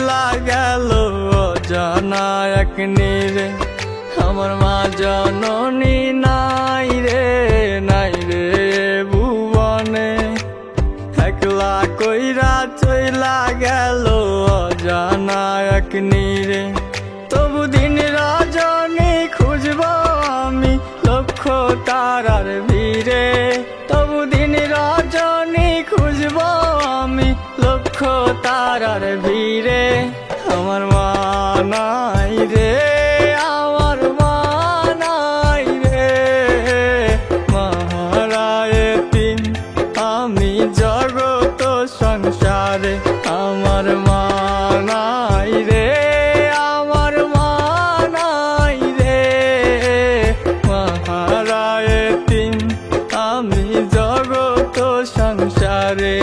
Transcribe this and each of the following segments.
চইলা গেল অজানা এক নীরে। আমার মা জননী নাই রে ভুবনে, একলা কইরা চইলা গেল অজানা এক নীরে। তবু দিন রজনী খুঁজব আমি লক্ষ তারার ভিড়ে, তবু দিন রজনী খুঁজব আমি লক্ষ তারার ভিড়ে। আমার মা নাই রে, আমার মা নাই রে, মহারায় তিন আমি জগত সংসারে। আমার মা নাই রে, আমার মা নাই রে, মহারায় তিন আমি জগত সংসারে।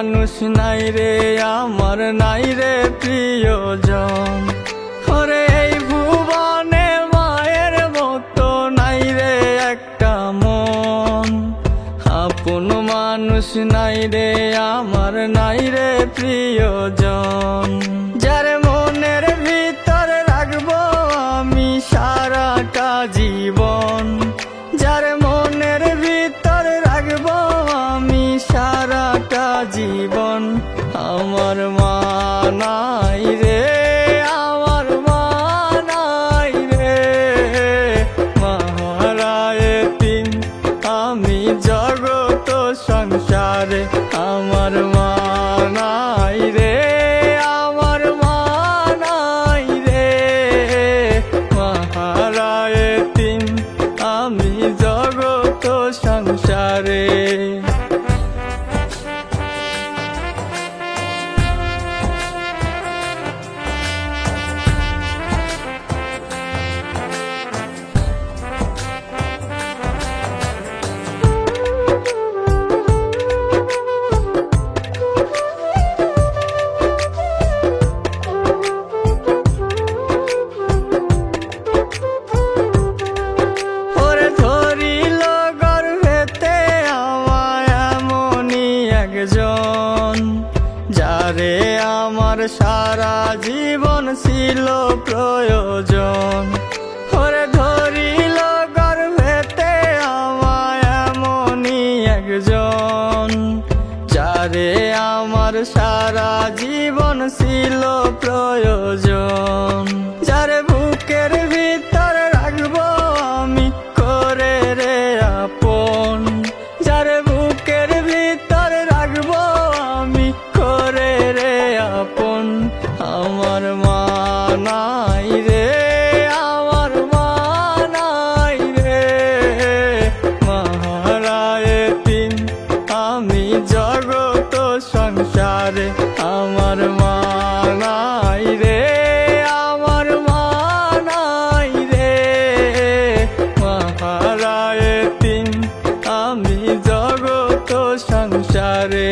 মানুষ নাই রে আমার, নাই রে প্রিয়জন। ওরে এই ভুবনে মায়ের মতো নাই রে একটা মন, আপন মানুষ নাই রে আমার, নাই রে প্রিয়জন। যার মনের ভিতর রাখবো আমি সারাটা জীবন, যার মনের ভিতর রাখবো আমি সারাটা জীবন। আমার মা নাই রে, আমার মা নাই রে, মহারায় তিন আমি জগত সংসারে। আমার মা নাই রে, আমার মা নাই রে, মহারায় তিন আমি জগত সংসারে। যারে আমার সারা জীবন ছিল প্রয়োজন, ওরে ধরিল গর্ভেতে আমায় এমনই একজন। যারে আমার সারা জীবন ছিল প্রয়োজন, যারে বুকের ভিতর রাখবো আমি করে রে আপন, যারে বুকের ভিতর রাখবো আমি করে রে আপন। আমার মা নাই রে, আমার মা নাই রে, মহারায় তিন আমি জগত সংসারে। আমার মা নাই রে, আমার মা নাই রে, মহারায় তিন আমি জগত সংসারে।